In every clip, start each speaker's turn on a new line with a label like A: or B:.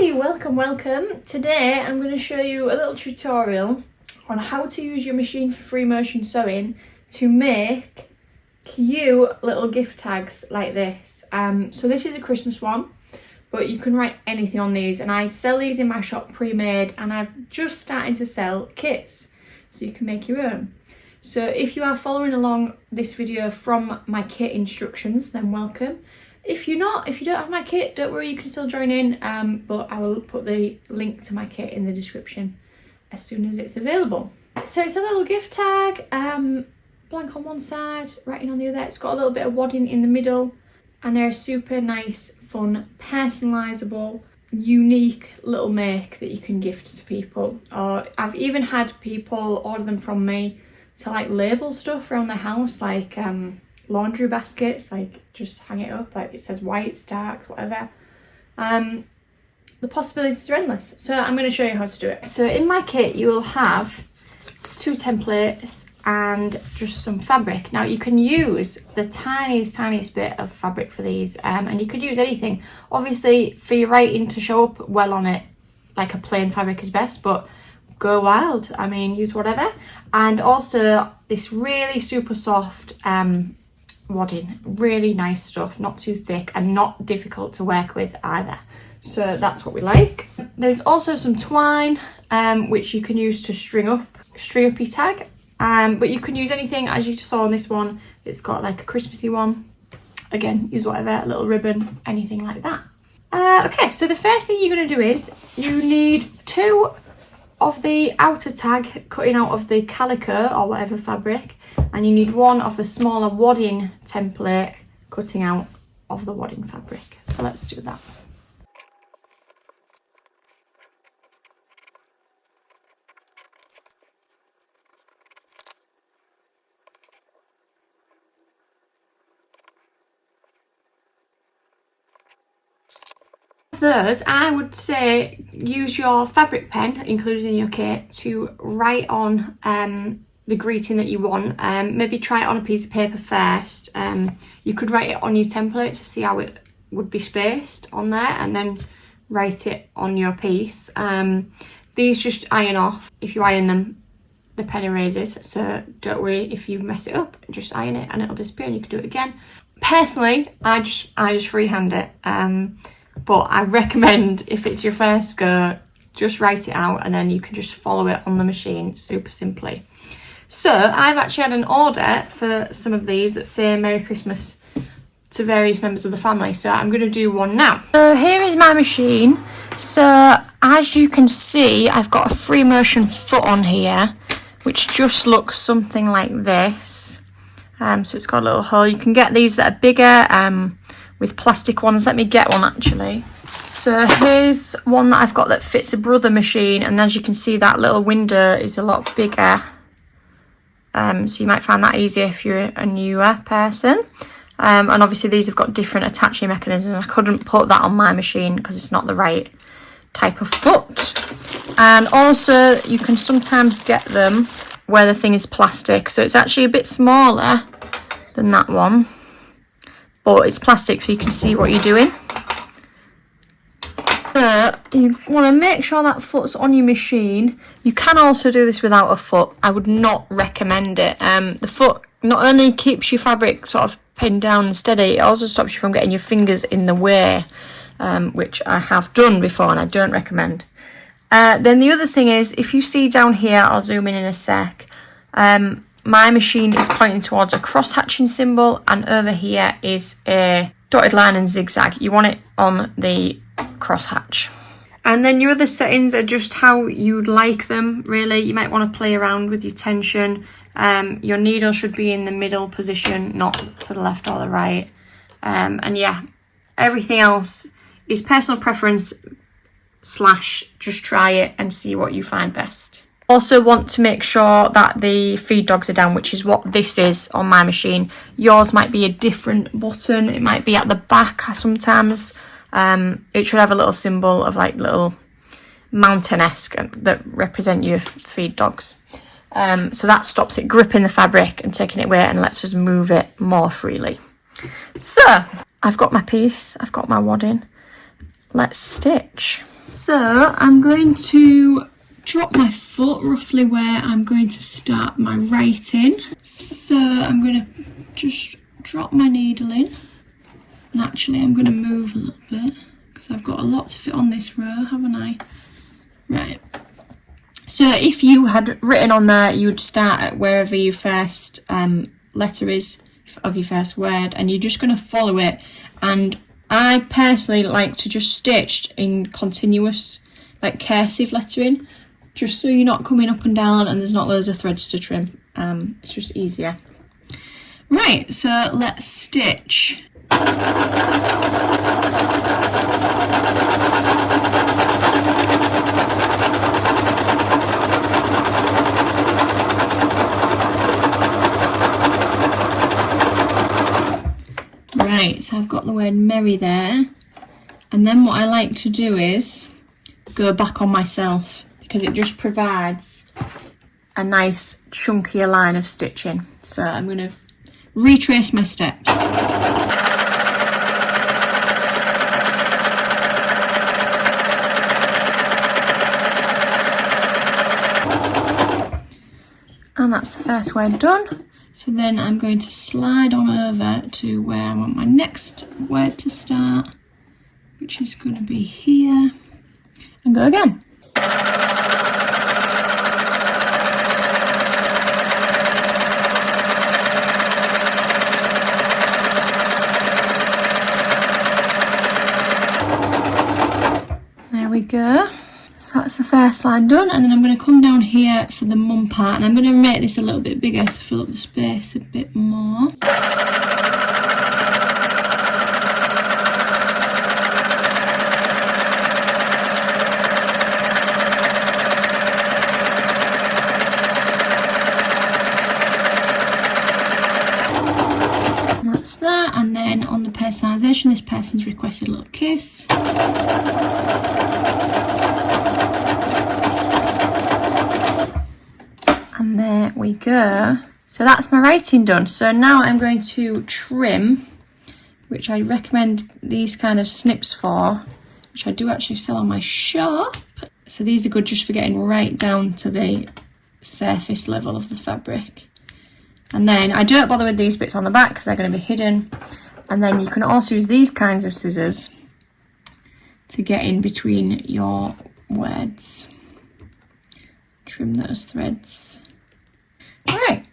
A: Hi, welcome. Today I'm going to show you a little tutorial on how to use your machine for Freemotion sewing to make cute little gift tags like this. So this is a Christmas one, but you can write anything on these, and I sell these in my shop pre-made, and I'm just starting to sell kits so you can make your own. So if you are following along this video from my kit instructions, then welcome. If you don't have my kit, don't worry, you can still join in, but I will put the link to my kit in the description as soon as it's available. So it's a little gift tag, blank on one side, writing on the other. It's got a little bit of wadding in the middle, and they're a super nice, fun, personalisable, unique little make that you can gift to people. Or I've even had people order them from me to like label stuff around the house, like laundry baskets, like just hang it up, like it says white, dark, whatever. The possibilities are endless. So I'm going to show you how to do it. So in my kit you will have 2 templates and just some fabric. Now you can use the tiniest bit of fabric for these, and you could use anything. Obviously for your writing to show up well on it, like a plain fabric is best, but go wild. I mean, use whatever. And also this really super soft wadding, really nice stuff, not too thick and not difficult to work with either, so that's what we like. There's also some twine which you can use to string up your tag, but you can use anything. As you just saw on this one, it's got like a Christmassy one. Again, use whatever, a little ribbon, anything like that. Okay, so the first thing you're going to do is you need 2 of the outer tag cutting out of the calico or whatever fabric, and you need 1 of the smaller wadding template cutting out of the wadding fabric. So let's do that. Those, I would say use your fabric pen included in your kit to write on the greeting that you want. Maybe try it on a piece of paper first. You could write it on your template to see how it would be spaced on there, and then write it on your piece. These just iron off. If you iron them, the pen erases, so don't worry if you mess it up, just iron it and it'll disappear and you can do it again. Personally, I just freehand it. But I recommend, if it's your first go, just write it out and then you can just follow it on the machine super simply. So I've actually had an order for some of these that say Merry Christmas to various members of the family, so I'm going to do one now. So here is my machine. So as you can see, I've got a Freemotion foot on here, which just looks something like this. So it's got a little hole. You can get these that are bigger, with plastic ones. Let me get one actually. So here's one that I've got that fits a brother machine, and as you can see, that little window is a lot bigger. So you might find that easier if you're a newer person. And obviously these have got different attaching mechanisms. I couldn't put that on my machine because it's not the right type of foot. And also you can sometimes get them where the thing is plastic, so it's actually a bit smaller than that one, but it's plastic so you can see what you're doing. You want to make sure that foot's on your machine. You can also do this without a foot. I would not recommend it. The foot not only keeps your fabric sort of pinned down and steady, it also stops you from getting your fingers in the way, which I have done before and I don't recommend. Then the other thing is, if you see down here, I'll zoom in a sec, my machine is pointing towards a cross hatching symbol, and over here is a dotted line and zigzag. You want it on the cross hatch. And then your other settings are just how you'd like them, really. You might want to play around with your tension. Your needle should be in the middle position, not to the left or the right. And yeah, everything else is personal preference / just try it and see what you find best. Also want to make sure that the feed dogs are down, which is what this is on my machine. Yours might be a different button. It might be at the back sometimes. It should have a little symbol of like little mountain-esque that represent your feed dogs. So that stops it gripping the fabric and taking it away and lets us move it more freely. So I've got my piece, I've got my wadding. Let's stitch. So I'm going to drop my foot roughly where I'm going to start my writing. So I'm going to just drop my needle in, and actually I'm going to move a little bit because I've got a lot to fit on this row, haven't I? Right. So if you had written on there, you would start at wherever your first letter is of your first word, and you're just going to follow it. And I personally like to just stitch in continuous, like cursive lettering, just so you're not coming up and down and there's not loads of threads to trim. It's just easier. Right, so let's stitch. Right, so I've got the word merry there, and then what I like to do is go back on myself because it just provides a nice chunkier line of stitching. So I'm going to retrace my steps. And that's the first word done. So then I'm going to slide on over to where I want my next word to start, which is going to be here, and go again. There we go. So that's the first line done, and then I'm going to come down here for the mum part, and I'm going to make this a little bit bigger to fill up the space a bit more. And that's that, and then on the personalisation, this person's requested a little kiss. And there we go. So that's my writing done. So now I'm going to trim, which I recommend these kind of snips for, which I do actually sell on my shop. So these are good just for getting right down to the surface level of the fabric. And then I don't bother with these bits on the back because they're going to be hidden. And then you can also use these kinds of scissors to get in between your words. Trim those threads. Right.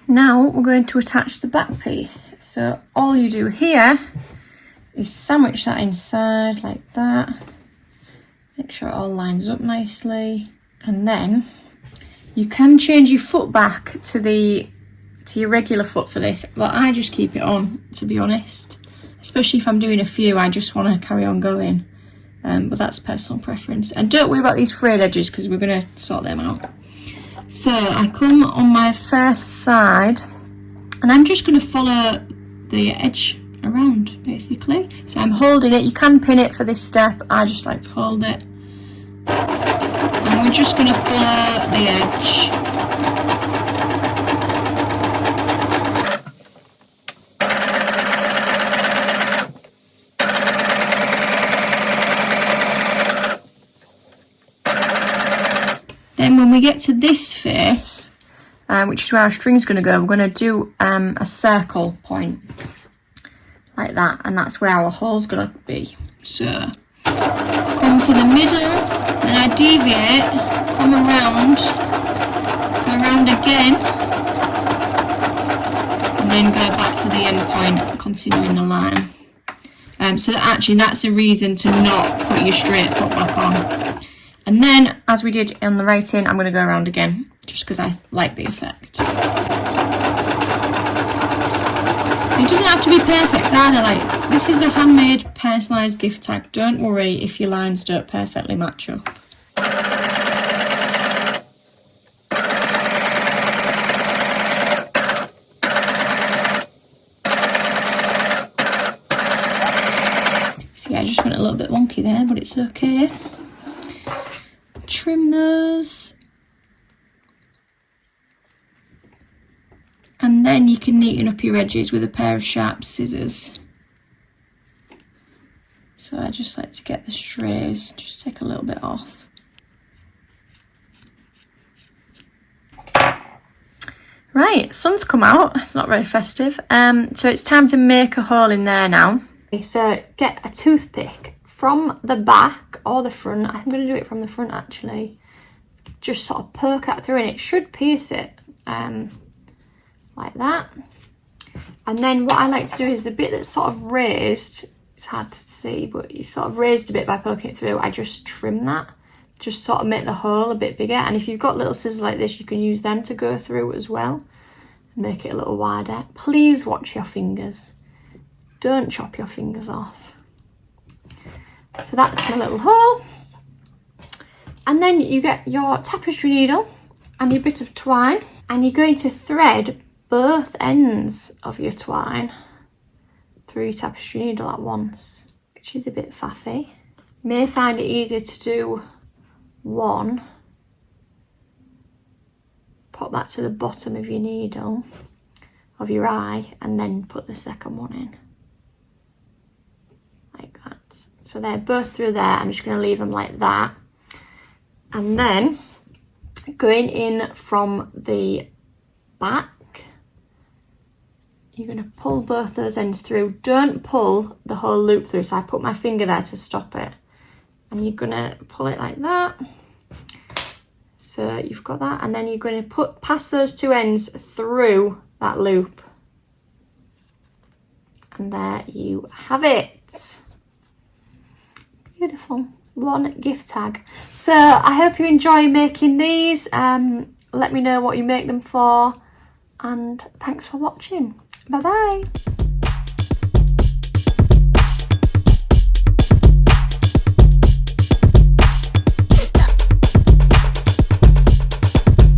A: Now we're going to attach the back piece. So all you do here is sandwich that inside like that. Make sure it all lines up nicely. And then you can change your foot back to your regular foot for this, but I just keep it on, to be honest. Especially if I'm doing a few, I just want to carry on going. But that's personal preference. And don't worry about these frayed edges because we're going to sort them out. So I come on my first side and I'm just going to follow the edge around basically. So I'm holding it. You can pin it for this step. I just like to hold it. And we're just going to follow the edge. Then when we get to this face, which is where our string's going to go, we're going to do a circle point like that, and that's where our hole's going to be. So come to the middle and I deviate, come around, go around again, and then go back to the end point, continuing the line. So that actually that's a reason to not put your straight foot back on. And then, as we did on the writing, I'm going to go around again, just because I like the effect. It doesn't have to be perfect either, like, this is a handmade, personalised gift tag. Don't worry if your lines don't perfectly match up. See, I just went a little bit wonky there, but it's okay. Trim those, and then you can neaten up your edges with a pair of sharp scissors. So I just like to get the strays, just take a little bit off. Right, sun's come out. It's not very festive. So it's time to make a hole in there now. Okay, so get a toothpick from the back or the front. I'm going to do it from the front actually. Just sort of poke that through and it should pierce it like that. And then what I like to do is the bit that's sort of raised, it's hard to see, but it's sort of raised a bit by poking it through. I just trim that, just sort of make the hole a bit bigger. And if you've got little scissors like this, you can use them to go through as well. Make it a little wider. Please watch your fingers. Don't chop your fingers off. So that's my little hole. And then you get your tapestry needle and your bit of twine, and you're going to thread both ends of your twine through your tapestry needle at once, which is a bit faffy. You may find it easier to do one. Pop that to the bottom of your needle, of your eye, and then put the second one in. Like that. So they're both through there. I'm just going to leave them like that. And then going in from the back, you're going to pull both those ends through. Don't pull the whole loop through. So I put my finger there to stop it. And you're going to pull it like that. So you've got that. And then you're going to pass those two ends through that loop. And there you have it. Beautiful. One gift tag. So I hope you enjoy making these. Let me know what you make them for, and thanks for watching. Bye bye.